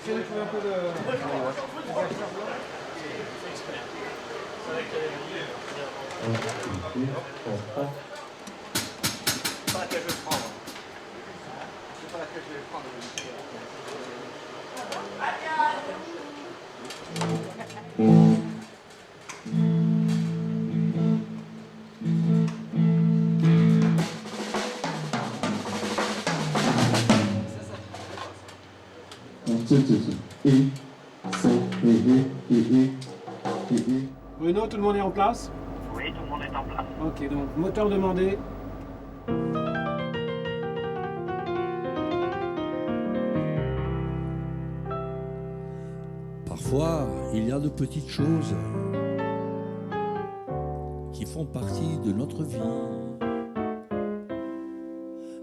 Pas laquelle je vais prendre. C'est pas laquelle je vais prendre. Bruno, tout le monde est en place? Oui, tout le monde est en place. Ok, donc moteur demandé. Parfois, il y a de petites choses qui font partie de notre vie.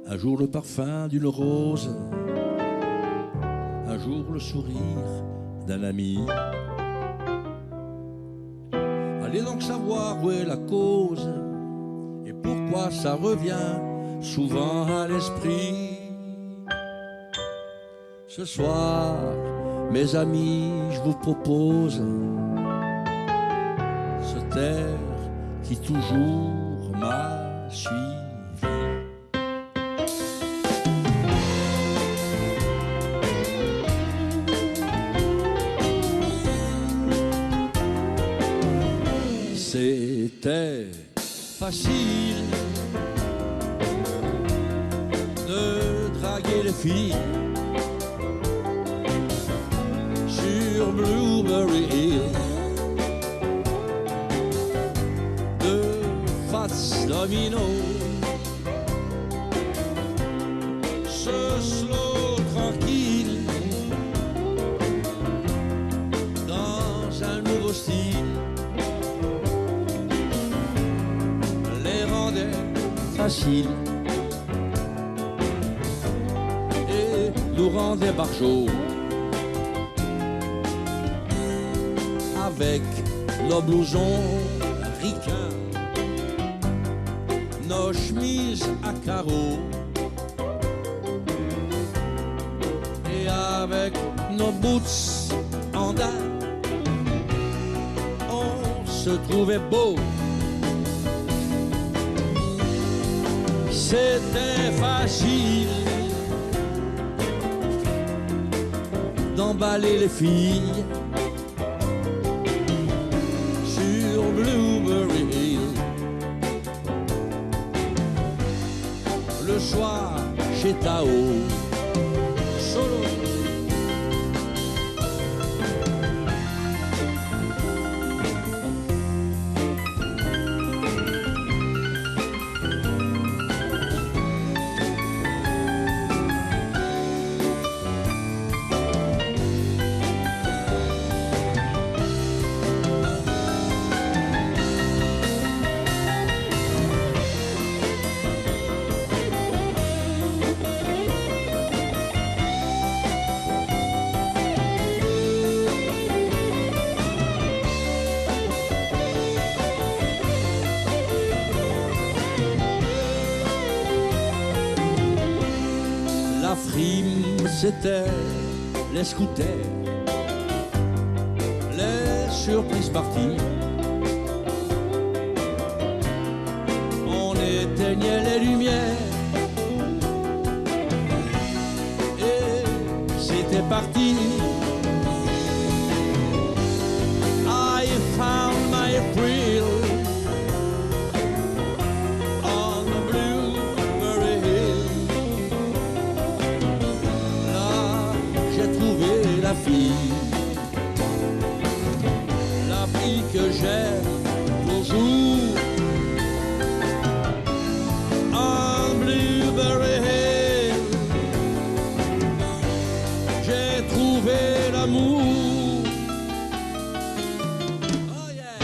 Un jour le parfum d'une rose, un jour le sourire d'un ami. Allez donc savoir où est la cause et pourquoi ça revient souvent à l'esprit. Ce soir, mes amis, je vous propose ce terre qui toujours m'a suivi. C'était facile de draguer les filles sur Blueberry Hill, de Fats Domino, ce slow tranquille dans un nouveau style les rendait faciles et nous rendait barjots. Avec nos blousons ricains, nos chemises à carreaux, et avec nos boots en daim, on se trouvait beau. C'était facile d'emballer les filles Blueberry Hill. Le soir chez Tao, solo. La frime, c'était les scooters, les surprises parties. On éteignait les lumières et c'était parti. I found my thrill on the Blueberry Hill. Là, j'ai trouvé la fille que j'aime toujours. On Blueberry Hill, j'ai trouvé l'amour. Oh yeah.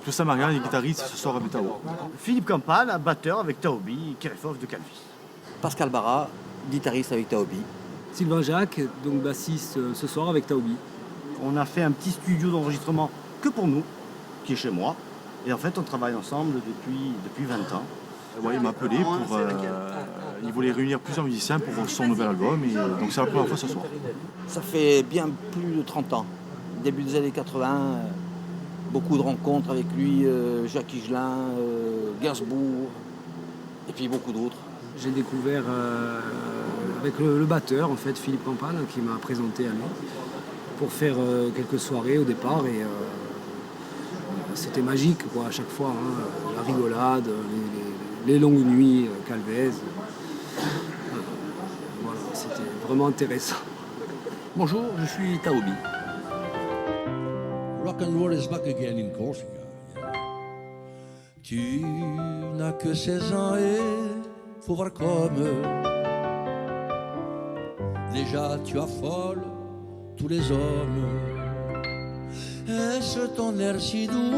que Samaria est guitariste ce soir avec Tao. Philippe Campane, batteur avec Taobi, Kirchhoff de Calvis. Pascal Barra, guitariste avec Taobi. Sylvain Jacques, donc bassiste ce soir avec Taobi. On a fait un petit studio d'enregistrement que pour nous, qui est chez moi. Et en fait, on travaille ensemble depuis 20 ans. Ouais, il m'a appelé pour... il voulait réunir plusieurs musiciens pour son nouvel album. Et, donc c'est la première fois ce soir. Ça fait bien plus de 30 ans. Début des années 80, beaucoup de rencontres avec lui, Jacques Higelin, Gainsbourg, et puis beaucoup d'autres. J'ai découvert avec le batteur, en fait, Philippe Campane, qui m'a présenté à lui, pour faire quelques soirées au départ. Et c'était magique, quoi, à chaque fois. Hein, la rigolade, les longues nuits, Calvez. Voilà, c'était vraiment intéressant. Bonjour, je suis Taobi. Rock and roll is back again in Corsica. Tu n'as que 16 ans et faut voir comme déjà tu affoles tous les hommes. Est-ce ton air si doux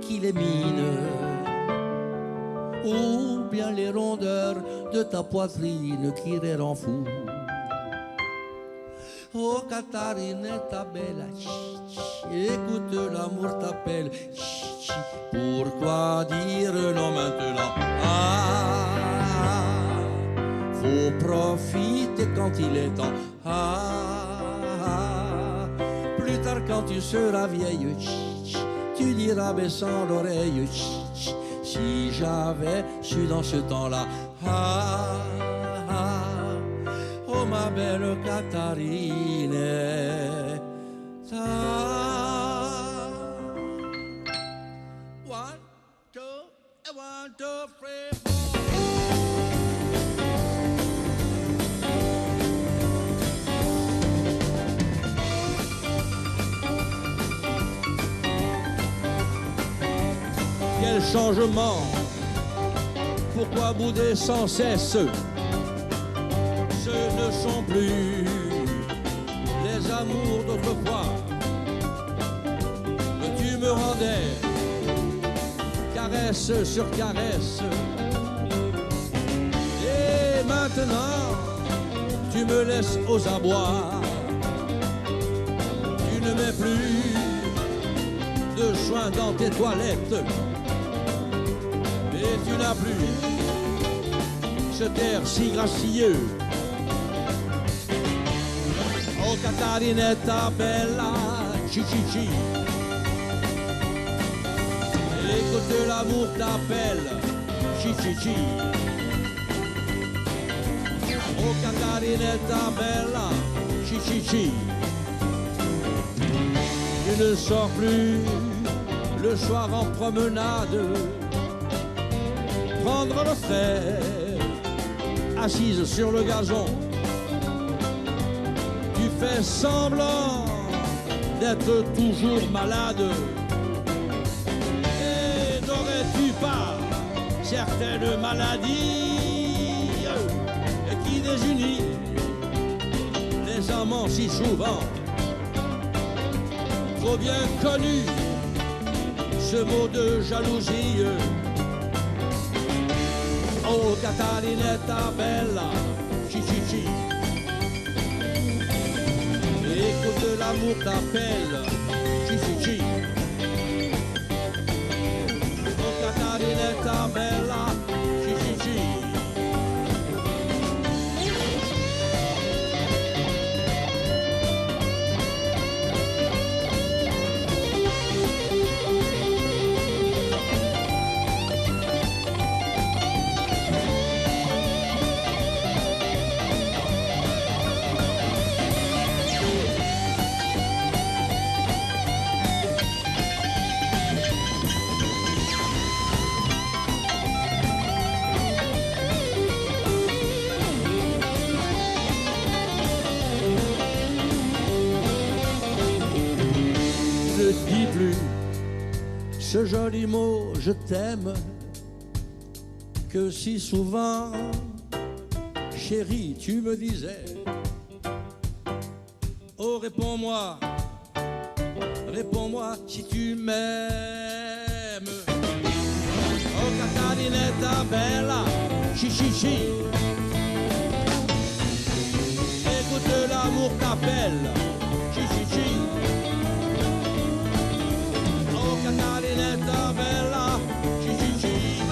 qui les mine, ou bien les rondeurs de ta poitrine qui les rend fou? Oh Catarinetta bella, écoute l'amour t'appelle. Pourquoi dire non maintenant? Ah, faut profiter quand il est temps. Ah, plus tard quand tu seras vieille, tu diras baissant l'oreille. Si j'avais su dans ce temps-là. Ah, oh ma belle Catarine. One, two, three, four. Quel changement? Pourquoi bouder sans cesse? Ce ne sont plus les amours d'autrefois que tu me rendais, caresse sur caresse. Et maintenant, tu me laisses aux abois. Tu ne mets plus de soin dans tes toilettes. Et tu n'as plus ce air si gracieux. Oh Catarinetta bella, chi. Écoute l'amour t'appelle, chi. Oh Catarinetta bella, chi. Tu ne sors plus le soir en promenade, prendre le fer, assise sur le gazon. Tu fais semblant d'être toujours malade. Et n'aurais-tu pas certaines maladies qui désunissent les amants si souvent? Trop bien connu ce mot de jalousie. Oh Catarinetta bella, chi. Écoute l'amour t'appelle, chi. Oh Catarinetta bella, chi. Ne dis plus ce joli mot je t'aime que si souvent, chérie, tu me disais. Oh réponds-moi si tu m'aimes. Catarinetta bella, chi chi chi. Écoute l'amour t'appelle, chi chi chi. Oh Catarinetta bella, chi chi chi.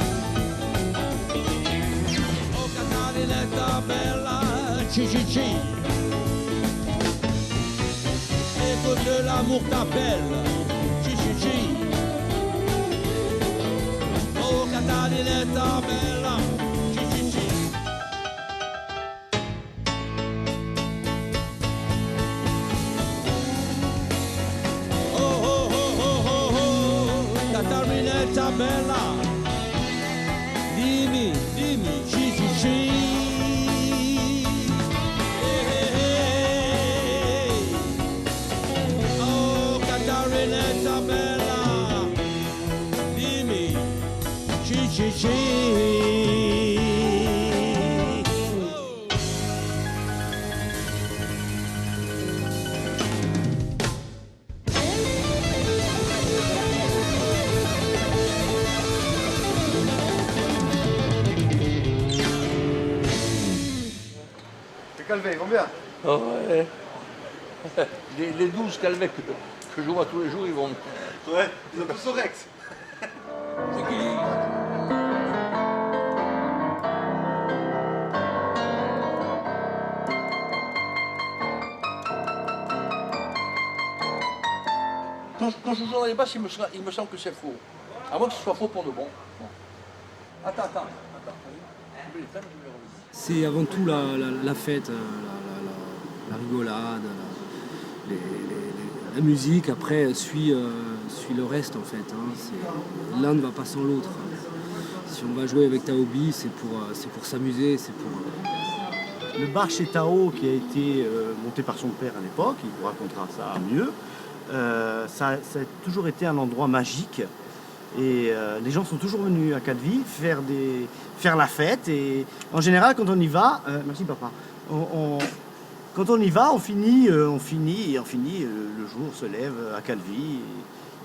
Oh Catarinetta bella, chi chi chi. Écoute l'amour t'appelle, chi chi chi. Oh Catarinetta bella, chi chi chi. Oh oh oh oh oh oh, Catarinetta bella, dimmi, dimmi, chi chi chi. Hey, hey, hey. Oh Catarinetta bella, dimmi, chi chi chi. Les Calvets, ils vont bien. Oh, ouais. Les 12 calvets que je vois tous les jours, ils vont. Ouais, ils ont tous au Rex. C'est qui? Quand je joue dans les basses, il me semble que c'est faux. À moins que ce soit faux pour de bon. Attends. Je vais les faire, je vais les revenir. C'est avant tout la fête, la rigolade, la musique. Après suit le reste en fait. Hein. L'un ne va pas sans l'autre. Si on va jouer avec Taobi, c'est pour s'amuser, c'est pour. Le bar chez Tao qui a été monté par son père à l'époque, il vous racontera ça mieux, ça a toujours été un endroit magique. Et les gens sont toujours venus à Calvi faire la fête. Et en général, quand on y va, merci papa, quand on y va, on finit, le jour se lève à Calvi.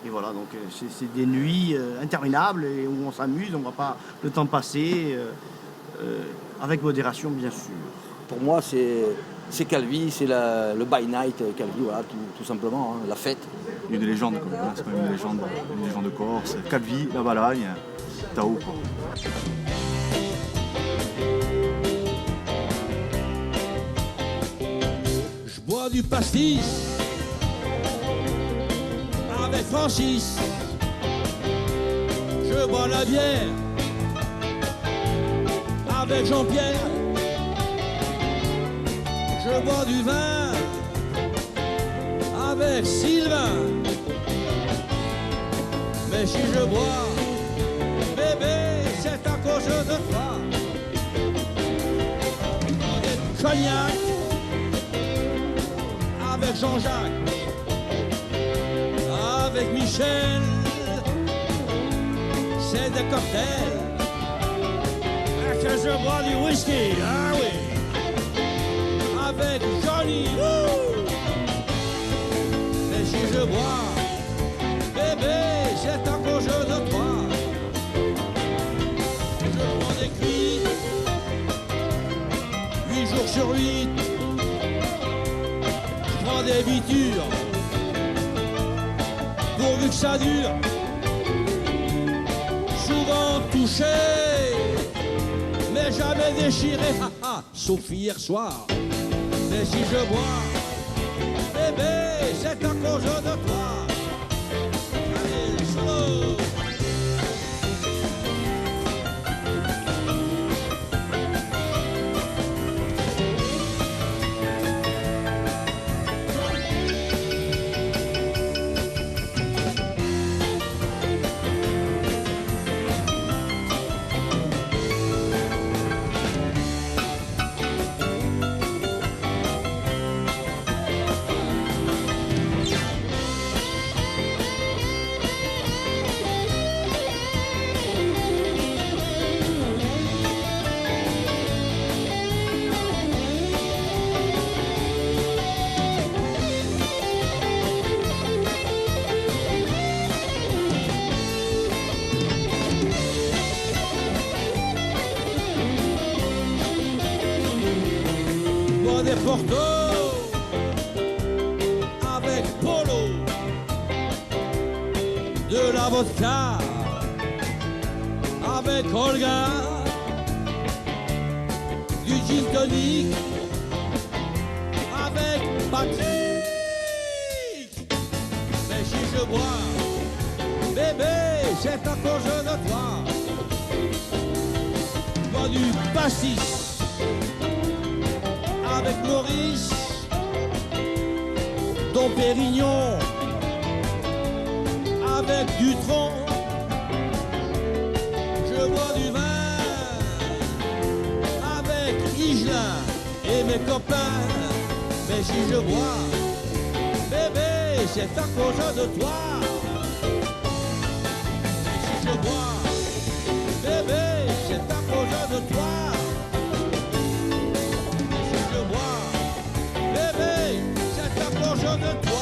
Et voilà, donc c'est des nuits interminables et où on s'amuse, on ne voit pas le temps passer, avec modération bien sûr. Pour moi, c'est Calvi, c'est le by night Calvi, voilà, tout simplement, hein, la fête. Il y a des légendes, quoi. C'est pas une légende de Corse. Calvi, la Balagne, Tao, quoi. Je bois du pastis avec Francis. Je bois la bière avec Jean-Pierre. Je bois du vin avec Sylvain. Mais si je bois, bébé, c'est à cause de toi. Du cognac avec Jean-Jacques, avec Michel, c'est des cocktails. Que je bois du whisky, ah oui, avec Johnny. Mais si je bois, bébé, c'est à cause de toi. Je prends des cuites, 8 jours sur 8. Je prends des bitures, pourvu que ça dure. Souvent touché, mais jamais déchiré, sauf hier soir. Mais si je bois, bébé, c'est à cause de toi. Allez, solo. Conforto, avec Polo, de la vodka, avec Olga, du gin tonic, avec Patrick. Mais si je bois, bébé, c'est à cause de toi. Je bois du pastis avec Maurice, Dom Pérignon, avec Dutronc. Je bois du vin avec Higelin et mes copains. Mais si je bois, bébé, c'est à cause de toi. Mais si je bois, bébé, c'est à cause de toi. Mais si je bois, bébé, c'est à cause de toi.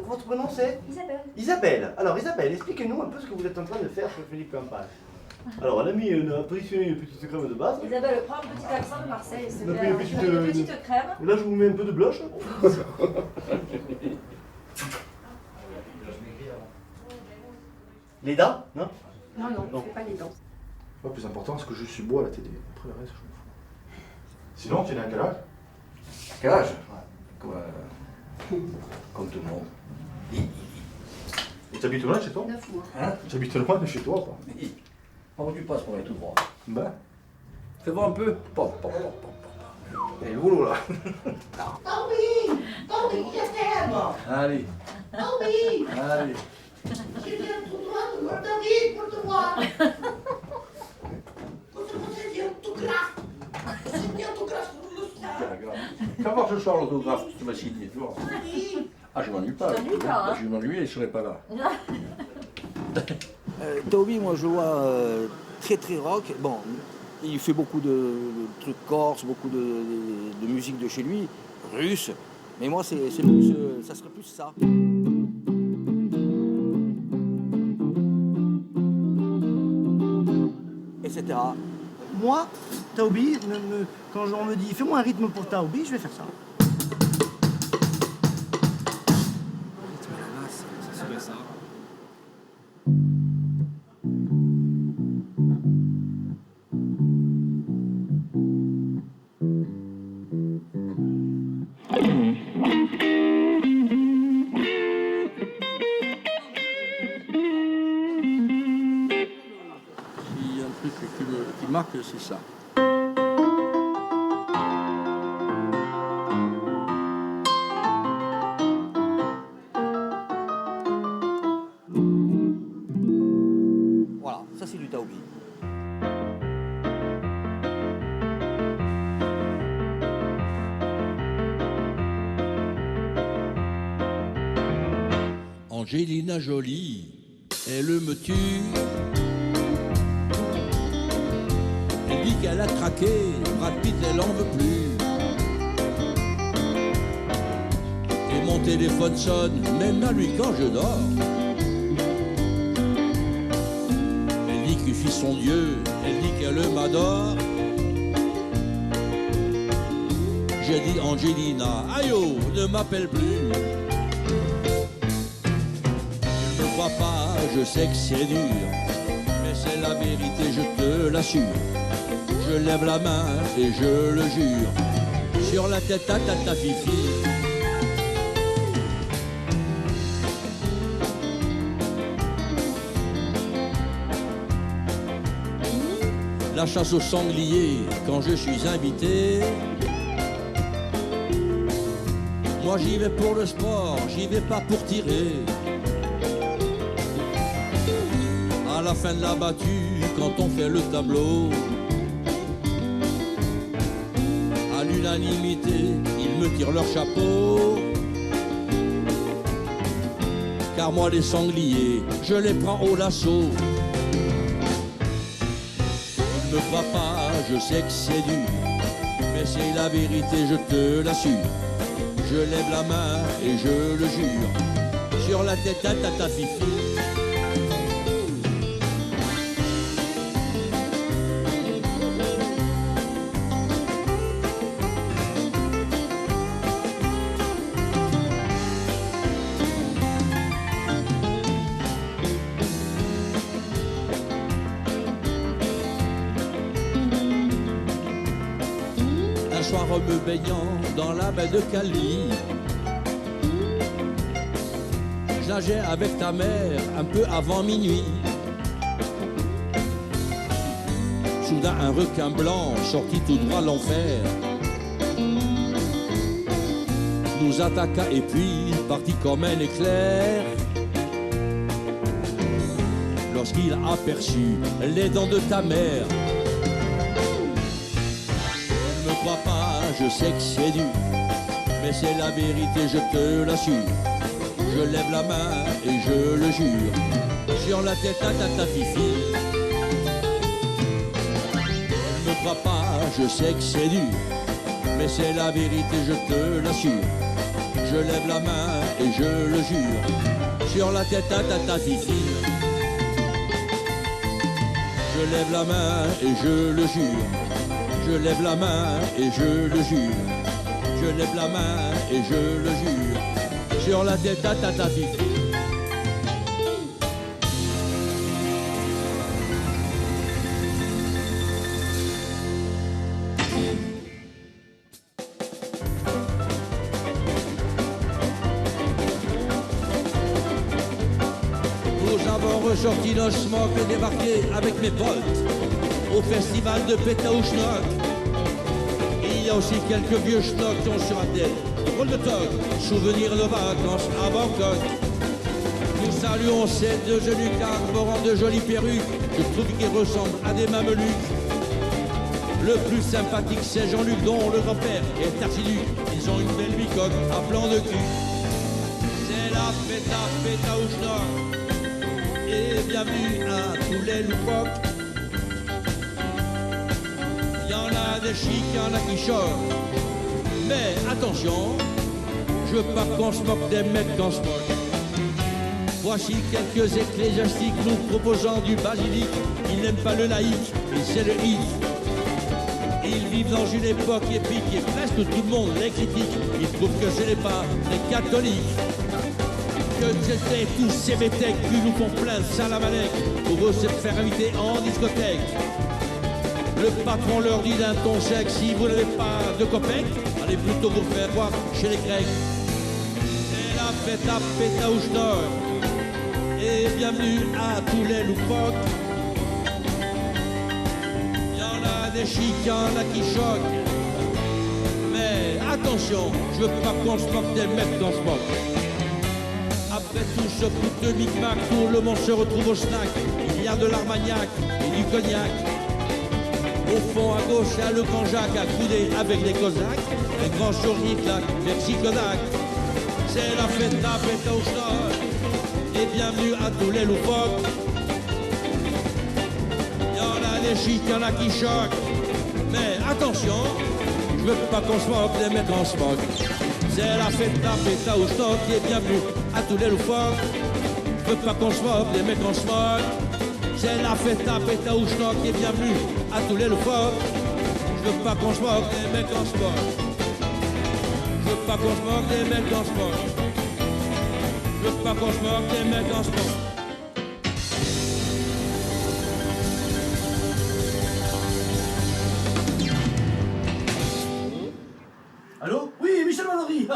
Votre prénom c'est Isabelle. Isabelle. Alors Isabelle, expliquez-nous un peu ce que vous êtes en train de faire chez Philippe Campagne. Alors on a positionné une petite crème de base. Isabelle, prends un petit accent de Marseille, s'il te On a plaît. pris Une petite crème. Là je vous mets un peu de blush. Les dents? Non? Non, non, je fais pas les dents. Le plus important, c'est que je suis beau à la télé. Après le reste, je m'en fous. Sinon, tu es à quel âge? Quel âge? Comme tout le monde. Et tu habites loin de chez toi? 9 mois. Hein? Tu habites loin de chez toi, quoi? Par où tu passes pour aller tout droit? Ben. Fais voir un peu. Pop, pop, pop, pop, pop. Et lourd là. Toby, je t'aime. Allez. Toby, Allez. je viens tout droit de Moldavie pour te voir. Pour te montrer des autographes. C'est des autographes pour le stade. Quand voir ce soir l'autographe que tu m'as signé, tu vois. Ah, je m'ennuie pas. Tu t'ennuies pas, hein? Je m'ennuie et je serais pas là. Toby, moi je le vois très très rock. Bon, il fait beaucoup de trucs corse, beaucoup de musique de chez lui, russe. Mais moi, c'est plus, ça serait plus ça. Etc. Moi, Taobi, quand on me dit fais-moi un rythme pour Taobi, je vais faire ça. Ça serait ça. S'il y a un truc qui marque, c'est ça. Voilà, ça c'est du Taobi. Angelina Jolie, elle me tue. Elle dit qu'elle a craqué, Brad Pitt elle en veut plus. Et mon téléphone sonne, même à lui quand je dors. Elle dit que je suis son Dieu, elle dit qu'elle m'adore. J'ai dit Angelina, aïe oh, ne m'appelle plus. Je ne crois pas, je sais que c'est dur, mais c'est la vérité, je te l'assure. Je lève la main et je le jure, sur la tête à ta fifi. La chasse au sanglier, quand je suis invité. Moi j'y vais pour le sport, j'y vais pas pour tirer. À la fin de la battue, quand on fait le tableau, à l'unanimité, ils me tirent leur chapeau. Car moi les sangliers, je les prends au lasso. Ne me crois pas, je sais que c'est dur, mais c'est la vérité, je te l'assure. Je lève la main et je le jure, sur la tête à ta fifi. Un soir me baignant dans la baie de Calvi, je nageais avec ta mère un peu avant minuit. Soudain un requin blanc sorti tout droit de l'enfer nous attaqua et puis partit comme un éclair. Lorsqu'il a aperçu les dents de ta mère, ne me crois pas, je sais que c'est dur, mais c'est la vérité, je te l'assure. Je lève la main et je le jure, sur la tête à ta fifi. Ne me crois pas, je sais que c'est dur, mais c'est la vérité, je te l'assure. Je lève la main et je le jure, sur la tête à ta fifi. Je lève la main et je le jure. Je lève la main et je le jure. Je lève la main et je le jure, sur la tête à ta fifi. Nous avons ressorti nos smocks et débarqué avec mes potes au festival de Pétaouchnok. Il y a aussi quelques vieux schnocks qui ont sur la tête drôle de toque, souvenirs de vacances à Bangkok. Nous saluons ces deux eunuques arborant de jolies perruques, je trouve qu'ils ressemblent à des mamelucs. Le plus sympathique c'est Jean-Luc dont le grand-père est archiduc. Ils ont une belle bicoque à plan de cul. C'est la fête à Pétaouchnok et bienvenue à tous les loufoques. Il y en a des chics, il y en a qui choquent. Mais attention, je veux pas qu'on se moque des mecs qu'on se moque. Voici quelques ecclésiastiques nous proposant du basilic. Ils n'aiment pas le laïc, et c'est le hic. Ils vivent dans une époque épique et presque tout le monde les critique. Ils trouvent que ce n'est pas des catholiques. Que c'était tous ces métèques qui nous font plein de salamalek. Pour eux c'est de faire inviter en discothèque. Le patron leur dit d'un ton sec, si vous n'avez pas de copecs, allez plutôt vous faire voir chez les Grecs. C'est la fête à Pétaouchnok et bienvenue à tous les loufoques. Il y en a des chics, il y en a qui choquent. Mais attention, je veux pas qu'on se moque des mecs dans ce moque. Après tout ce coup de micmac, tout le monde se retrouve au snack. Il y a de l'armagnac et du cognac. Au fond, à gauche, il y a le grand Jacques accoudé avec les Cosaques. Les grands sourires claquent, merci Kodak. C'est la fête à Pétaouchnok et bienvenue à tous les loufoques. Il y en a des chics, il y en a qui choquent. Mais attention, je veux pas qu'on se moque des mecs en smock. C'est la fête à Pétaouchnok et bienvenue à tous les loufoques. Je veux pas qu'on se moque des mecs en smock. C'est la fête à Pétaouchnok et bienvenue à tous les loufoques. Je veux pas qu'on se moque des mecs en sport. Je veux pas qu'on se moque des mecs en sport. Je veux pas qu'on se moque des mecs en sport. Allô? Oui, Michel Mallory.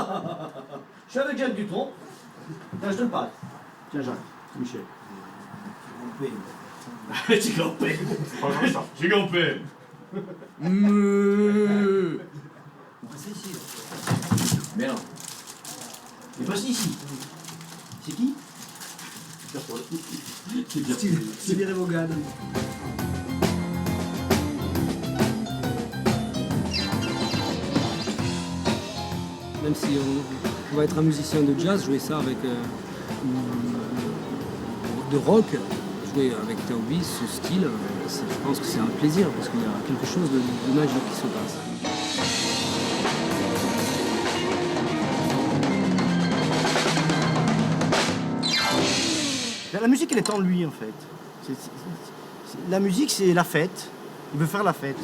Je suis avec Jacques Dutronc. Tiens, je te le passe. Tiens, Jacques, c'est Michel. J'ai campé. J'ai campé. C'est ici. Mais non. Mais voici ici. C'est qui? C'est bien Vaughan. Même si on va être un musicien de jazz, jouer ça avec de rock, jouer avec Taobi, ce style, je pense que c'est un plaisir parce qu'il y a quelque chose de magique qui se passe. La musique, elle est en lui, en fait. La musique, c'est la fête. Il veut faire la fête.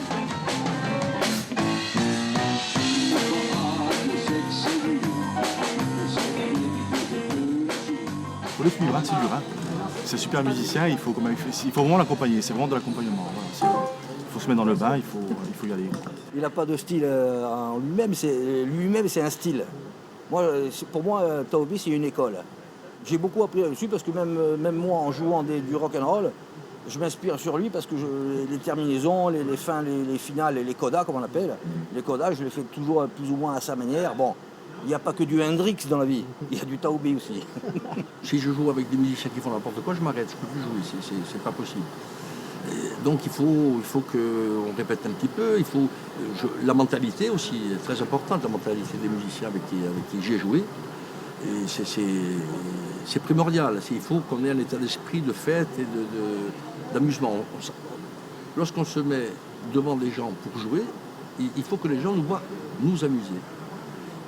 Il faut le suivre, c'est dur. C'est un super musicien, il faut vraiment l'accompagner. C'est vraiment de l'accompagnement. Voilà, il faut se mettre dans le bain, il faut y aller. Il n'a pas de style en lui-même, c'est un style. Pour moi, Taobi, c'est une école. J'ai beaucoup appris là-dessus parce que même moi, en jouant du rock and roll, je m'inspire sur lui parce que les terminaisons, les fins, les finales, les codas, comme on appelle, les codas, je les fais toujours plus ou moins à sa manière. Bon, il n'y a pas que du Hendrix dans la vie, il y a du Taobi aussi. Si je joue avec des musiciens qui font n'importe quoi, je m'arrête, je ne peux plus jouer, c'est pas possible. Et donc il faut qu'on répète un petit peu, la mentalité aussi est très importante, la mentalité des musiciens avec qui j'ai joué. Et c'est primordial, il faut qu'on ait un état d'esprit de fête et d'amusement. Lorsqu'on se met devant les gens pour jouer, il faut que les gens nous voient nous amuser.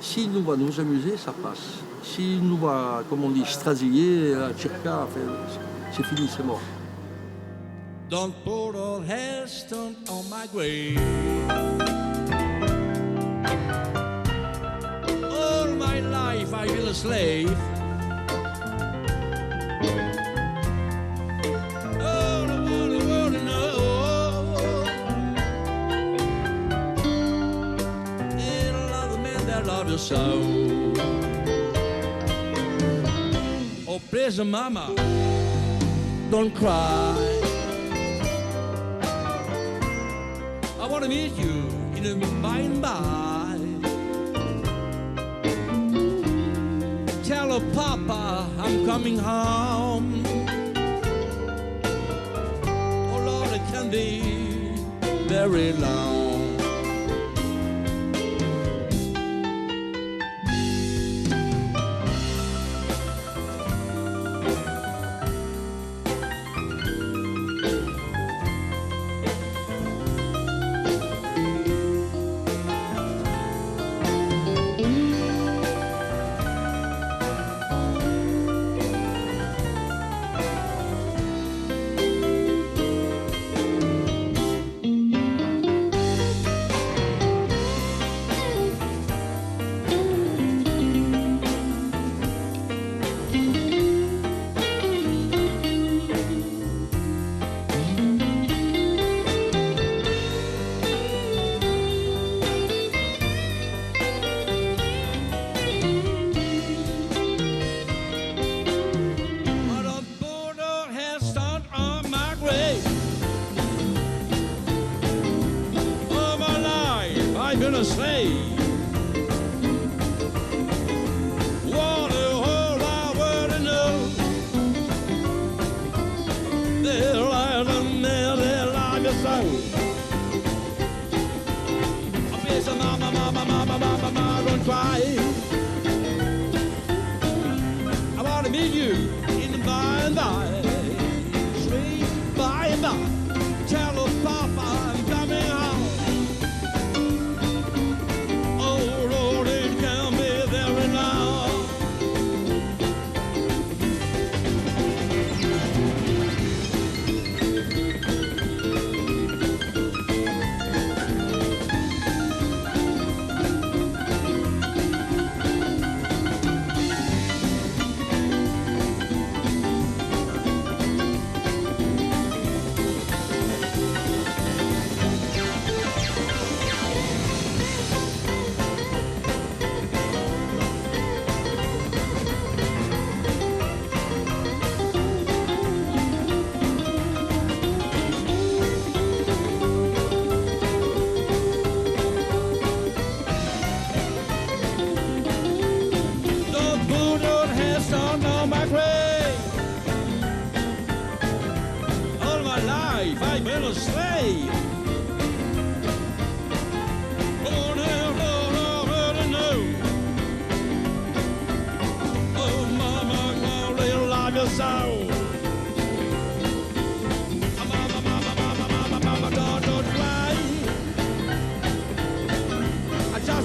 S'ils nous voient nous amuser, ça passe. S'ils nous voient, comme on dit, strasiller, tchirka, c'est fini, c'est mort. Don't put a headstone on my grave. All my life I've been a slave. Oh, the world to know. And I love the man that love you so. Oh, please, mama, don't cry. I want to meet you in the by and by. Tell her, Papa, I'm coming home. Oh Lord, it can be very long.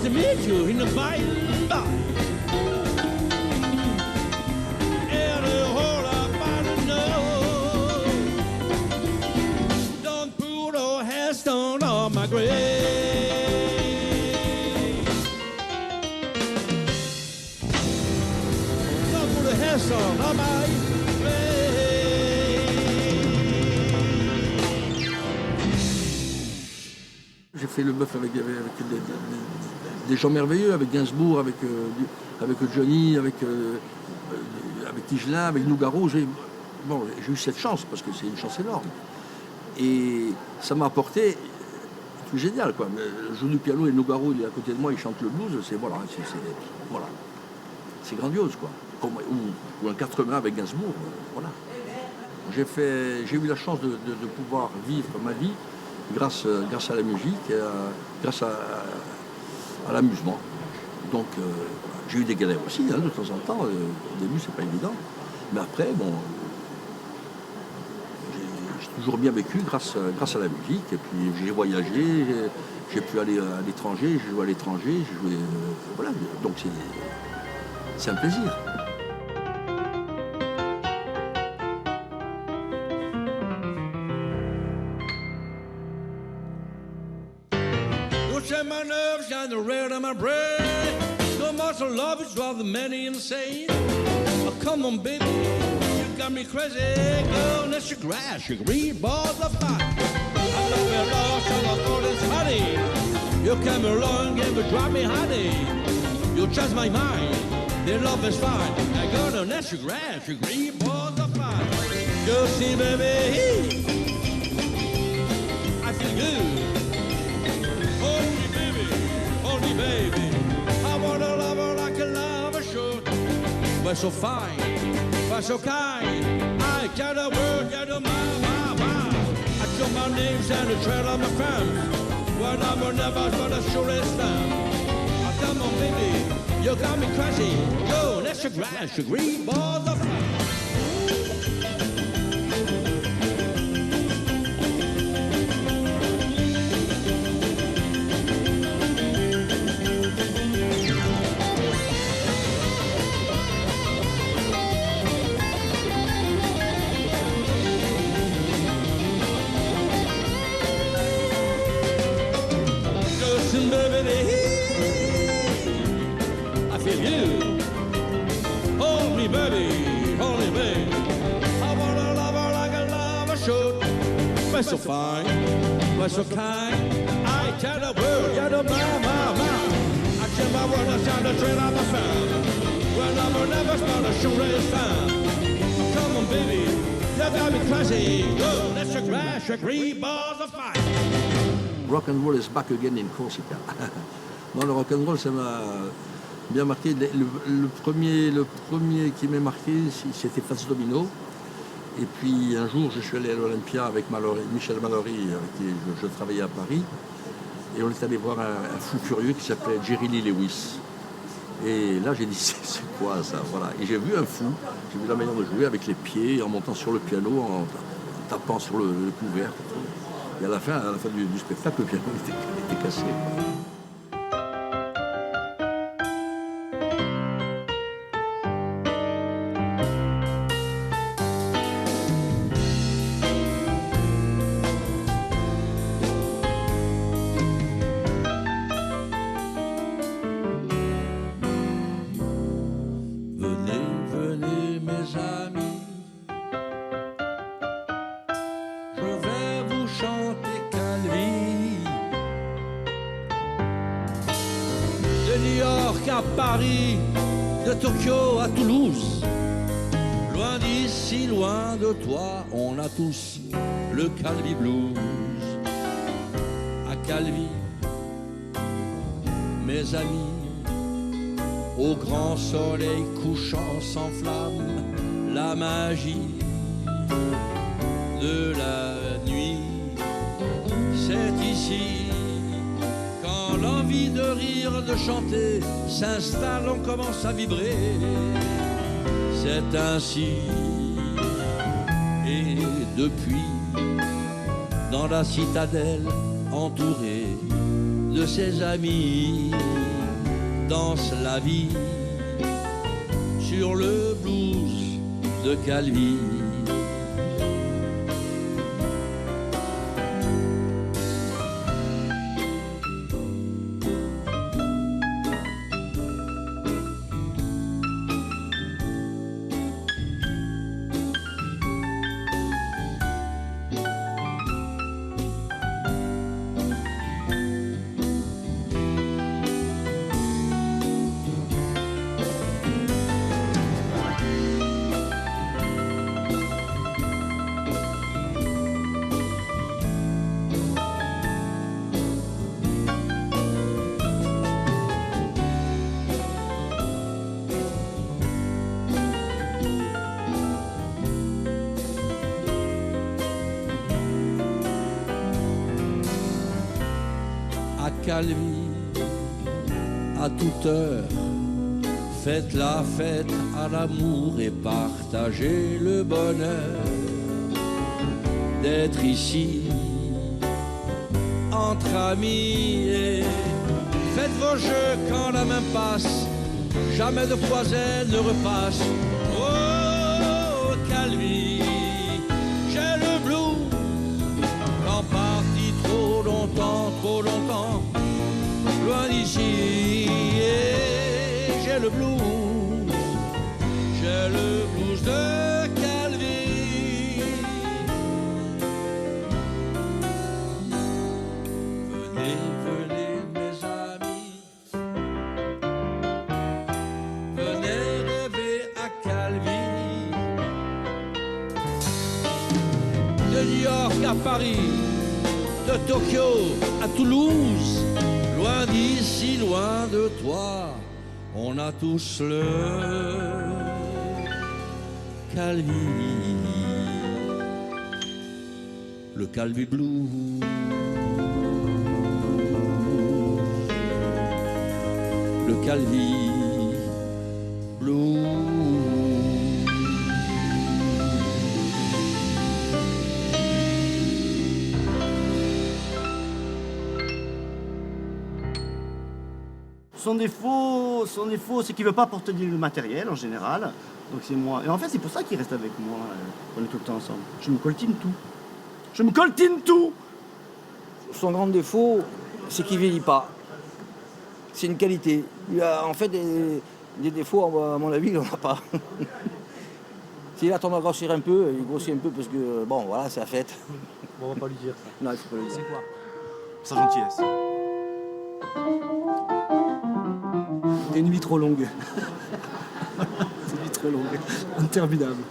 to meet you in the by and by. And a whole lot I know. Don't put a headstone on my grave. Don't put a headstone on my grave. J'ai fait le bœuf avec des gens merveilleux, avec Gainsbourg, avec Johnny, avec Tigelin, avec Nougaro. J'ai eu cette chance, parce que c'est une chance énorme. Et ça m'a apporté un truc génial, quoi. Je joue du piano et Nougaro, il est à côté de moi, il chante le blues, voilà. C'est grandiose, quoi. Ou un 4 mains avec Gainsbourg, voilà. J'ai eu la chance de pouvoir vivre ma vie grâce à la musique, et grâce à l'amusement. Donc j'ai eu des galères aussi, de temps en temps. Au début, c'est pas évident. Mais après, bon, j'ai toujours bien vécu grâce à la musique. Et puis j'ai voyagé, j'ai pu aller à l'étranger, j'ai joué à l'étranger, j'ai joué. Voilà, donc c'est un plaisir. Share my nerves, shine the red on my brain. So much of love is drive the many insane. Oh, come on, baby, you got me crazy. Girl, that's your grass, your green balls of fire. I love you lost, I love all this honey. You came along and you drive me honey. You change my mind, their love is fine. I got a that's your grass, your green balls of fire. You see, baby, I feel good. Baby, I want a lover like a lover should. We're so fine, we're so kind. I got a word, got a my. I show my names and the trail of my friends. When I'm never gonna show this time. Oh, come on, baby, you got me crazy. Go, that's your grass, your green balls of fire. I feel you. Hold me, baby, hold me, baby. I want a lover like a lover should. We're so fine, we're so kind. I tell the world, you're the my. I tell my world, I sound the train on my fan. When I'm never start a show race time. Come on, baby, you got me crazy. Go, that's your grass, your green balls of fire. Rock and roll is back again in Corsica. Moi, le rock and roll, ça m'a bien marqué. Le premier qui m'a marqué, c'était Fats Domino. Et puis un jour, je suis allé à l'Olympia avec Michel Mallory, avec qui je travaillais à Paris. Et on est allé voir un fou furieux qui s'appelait Jerry Lee Lewis. Et là, j'ai dit, c'est quoi ça, voilà. Et j'ai vu un fou, j'ai vu la manière de jouer avec les pieds, en montant sur le piano, en tapant sur le couvercle. Et à la fin du spectacle, le piano était cassé. Venez, mes amis, je vais vous chanter Calvi. De New York à Paris, de Tokyo à Toulouse, loin d'ici, loin de toi, on a tous le Calvi Blues. À Calvi, mes amis, au grand soleil couchant s'enflamme la magie de la nuit. C'est ici, quand l'envie de rire, de chanter s'installe, on commence à vibrer. C'est ainsi, et depuis, dans la citadelle entourée de de ses amis dansent la vie sur le blues de Calvi. Calvi, à toute heure, faites la fête à l'amour et partagez le bonheur d'être ici entre amis et faites vos jeux quand la main passe, jamais de poison ne repasse. Oh Calvi, j'ai le blues quand parti trop longtemps, loin d'ici, et j'ai le blues de Calvi. Venez, venez mes amis, venez rêver à Calvi. De New York à Paris, de Tokyo à Toulouse, loin d'ici, loin de toi, on a tous le Calvi, le Calvi Blues, le Calvi Blues. Son défaut, c'est qu'il ne veut pas porter le matériel en général. Donc c'est moi. Et en fait, c'est pour ça qu'il reste avec moi. On est tout le temps ensemble. Je me coltine tout. Son grand défaut, c'est qu'il ne vieillit pas. C'est une qualité. Il a en fait des défauts, à mon avis, il n'en a pas. S'il a tendance à grossir un peu, il grossit un peu parce que, bon, voilà, c'est la fête. Bon, on va pas lui dire ça. Non, il faut pas le dire. C'est quoi? Sa gentillesse. T'as une vie trop longue. C'est une vie trop longue. Interminable.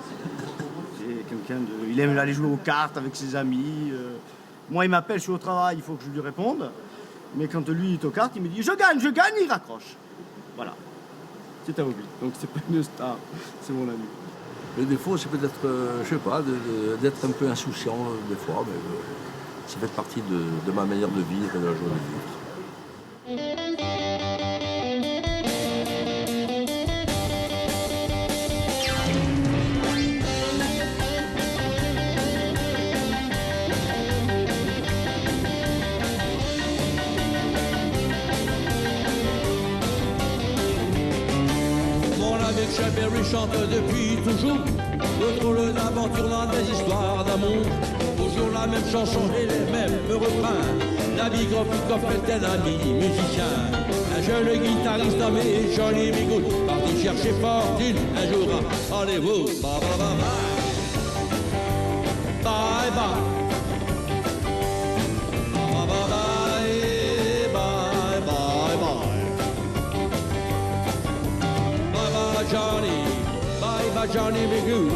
C'est quelqu'un de. Il aime aller jouer aux cartes avec ses amis. Moi, il m'appelle, je suis au travail, il faut que je lui réponde. Mais quand lui il est aux cartes, il me dit je gagne, il raccroche. Voilà. C'est un hobby. Donc c'est pas une star, c'est mon ami. Le défaut, c'est peut-être, je sais pas, d'être un peu insouciant des fois, mais ça fait partie de ma manière de vivre et de la joie de vivre. Chuck Berry chante depuis toujours de drôles d'aventures dans des histoires d'amour. Toujours la même chanson et les mêmes refrains. David Gropikoff est un ami musicien. Un jeune guitariste nommé Johnny B. Good, parti chercher fortune un jour à Hollywood. Bye bye bye bye. Bye bye. Bye bye bye. Bye bye bye. Bye bye Johnny. Bye bye Johnny B. Good.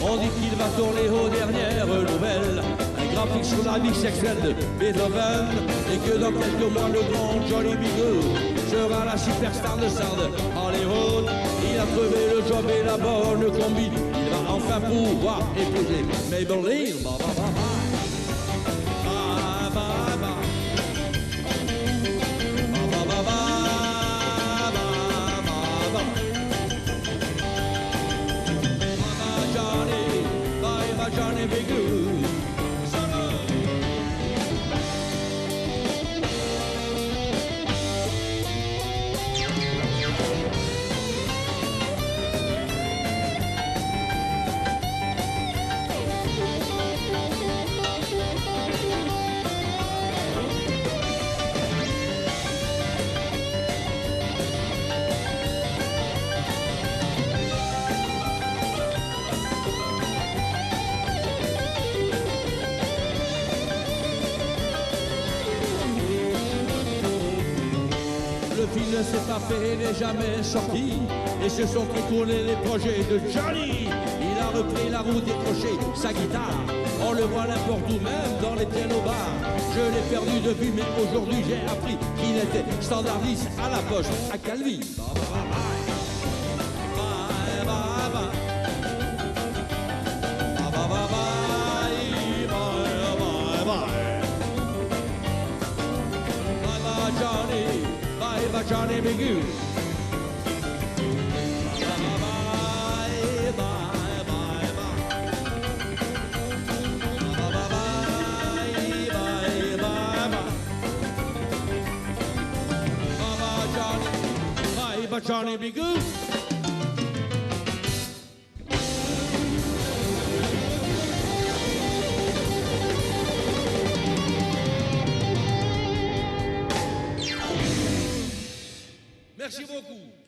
On dit qu'il va tourner aux dernières nouvelles un graphique sur la vie sexuelle de Beethoven et que dans quelques mois le grand Johnny B. Good sera la superstar de Hollywood. Il a trouvé le job et la bonne combi. Il va enfin pouvoir épouser Maybelline. Bye bye bye bye. Bye bye bye. Bye bye bye bye. Bye bye. Johnny B. Good. le film ne s'est pas fait, n'est jamais sorti. Et se sont écoulés les projets de Johnny. Il a repris la route, décroché sa guitare. On le voit n'importe où, même dans les pianos-bars. Je l'ai perdu de vue, mais aujourd'hui j'ai appris qu'il était standardiste à la poste à Calvi. Johnny B. Goode. Bye, bye, bye, bye. Bye, bye, bye, bye. Bye, bye, Johnny B. Goode. Merci beaucoup.